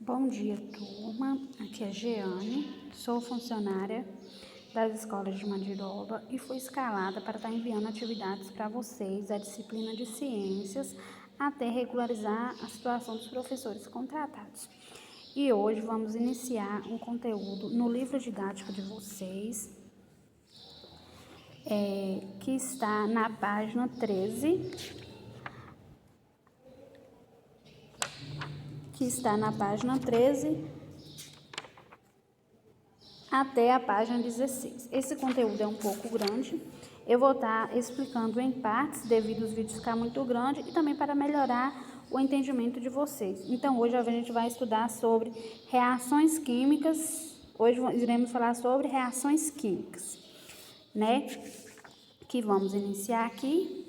Bom dia, turma. Aqui é Jeane, sou funcionária das escolas de Mandiroba e fui escalada para estar enviando atividades para vocês da disciplina de ciências até regularizar a situação dos professores contratados. E hoje vamos iniciar um conteúdo no livro didático de vocês, que está na página 13. Até a página 16. Esse conteúdo é um pouco grande. Eu vou estar explicando em partes, devido aos vídeos ficar muito grande, e também para melhorar o entendimento de vocês. Então, hoje a gente vai estudar sobre reações químicas. Hoje iremos falar sobre reações químicas, né? Que vamos iniciar aqui,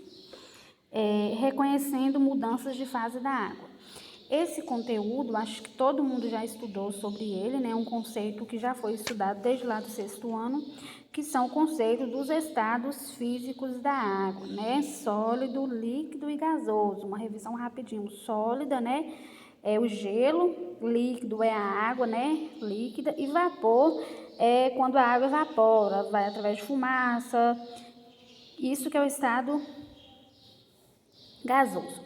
reconhecendo mudanças de fase da água. Esse conteúdo, acho que todo mundo já estudou sobre ele, né? Um conceito que já foi estudado desde lá do 6º ano, que são conceitos dos estados físicos da água, né? Sólido, líquido e gasoso. Uma revisão rapidinho. Sólida, né? É o gelo, líquido é a água, né? Líquida, e vapor é quando a água evapora, vai através de fumaça. Isso que é o estado gasoso.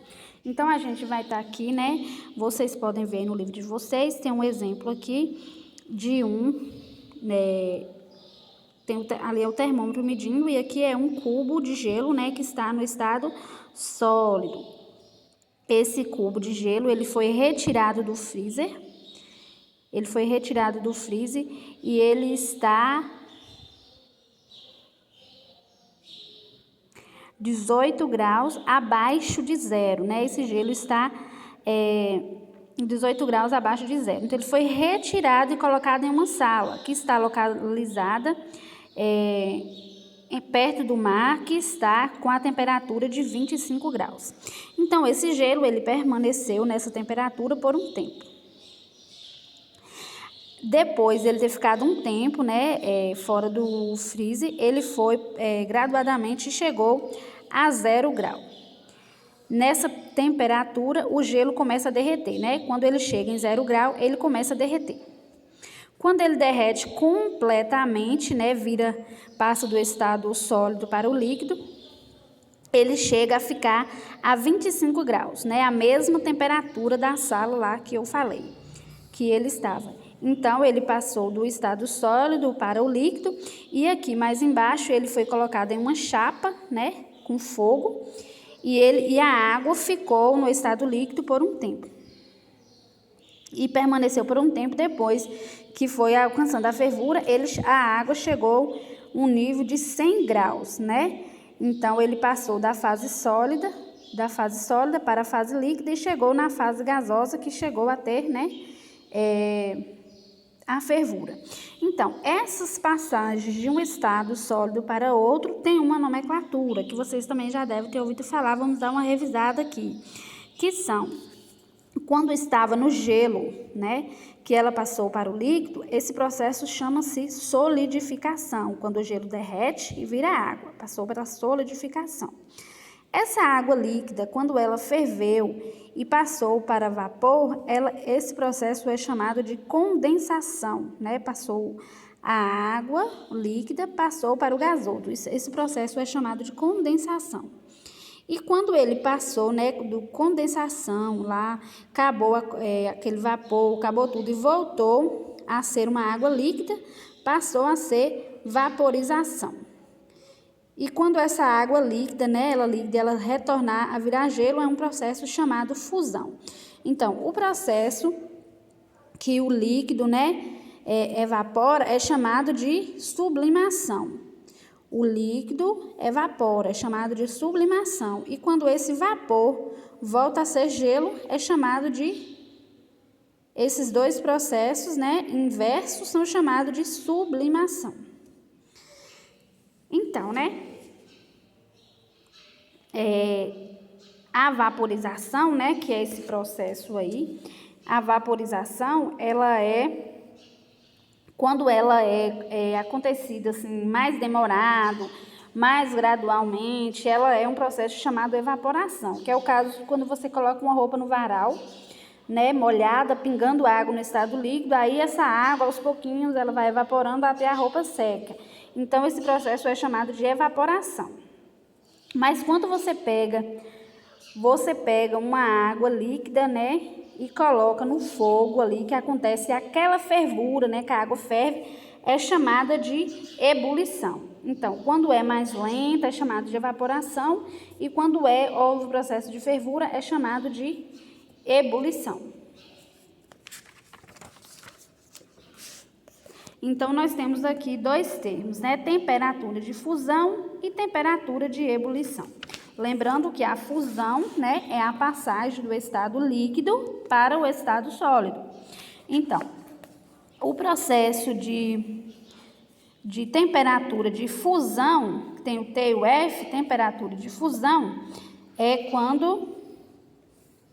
Então, a gente vai estar aqui, né? Vocês podem ver no livro de vocês, tem um exemplo aqui de né? Ali é o termômetro medindo, e aqui é um cubo de gelo, né? Que está no estado sólido. Esse cubo de gelo, ele foi retirado do freezer. E ele está 18 graus abaixo de zero, né? Esse gelo está 18 graus abaixo de zero. Então, ele foi retirado e colocado em uma sala, que está localizada perto do mar, que está com a temperatura de 25 graus. Então, esse gelo, ele permaneceu nessa temperatura por um tempo. Depois ele ter ficado um tempo, né, fora do freezer, ele foi graduadamente chegou a 0 grau. Nessa temperatura, o gelo começa a derreter, né? Quando ele chega em 0 grau, ele começa a derreter. Quando ele derrete completamente, né, passa do estado sólido para o líquido, ele chega a ficar a 25 graus, né? A mesma temperatura da sala lá que eu falei, que ele estava. Então, ele passou do estado sólido para o líquido, e aqui mais embaixo ele foi colocado em uma chapa, né, com fogo, e a água ficou no estado líquido por um tempo. E permaneceu por um tempo. Depois que foi alcançando a fervura, a água chegou a um nível de 100 graus, né? Então, ele passou da fase sólida para a fase líquida e chegou na fase gasosa, que chegou a ter, né, a fervura. Então, essas passagens de um estado sólido para outro têm uma nomenclatura, que vocês também já devem ter ouvido falar. Vamos dar uma revisada aqui. Que são, quando estava no gelo, né, que ela passou para o líquido, esse processo chama-se solidificação, quando o gelo derrete e vira água, passou para a solidificação. Essa água líquida, quando ela ferveu e passou para vapor, esse processo é chamado de condensação, né? Passou a água líquida, passou para o gasoso. Esse processo é chamado de condensação. E quando ele passou, né, do condensação lá, acabou aquele vapor, acabou tudo e voltou a ser uma água líquida, passou a ser vaporização. E quando essa água líquida, né, ela retornar a virar gelo, é um processo chamado fusão. Então, o processo que o líquido, né, evapora é chamado de sublimação. O líquido evapora, é chamado de sublimação. E quando esse vapor volta a ser gelo, é chamado de... Esses dois processos, né, inversos, são chamados de sublimação. Então, né, a vaporização, né, que é esse processo aí, a vaporização, ela quando ela é acontecida assim, mais demorado, mais gradualmente, ela é um processo chamado evaporação, que é o caso quando você coloca uma roupa no varal, né, molhada, pingando água no estado líquido, aí essa água, aos pouquinhos, ela vai evaporando até a roupa seca. Então, esse processo é chamado de evaporação. Mas quando você pega uma água líquida, né, e coloca no fogo ali, que acontece aquela fervura, né, que a água ferve, é chamada de ebulição. Então, quando é mais lenta, é chamado de evaporação, e quando houve o processo de fervura, é chamado de ebulição. Então, nós temos aqui dois termos, né? Temperatura de fusão e temperatura de ebulição. Lembrando que a fusão, né, é a passagem do estado líquido para o estado sólido. Então, o processo de temperatura de fusão, tem o T e o F, temperatura de fusão, é quando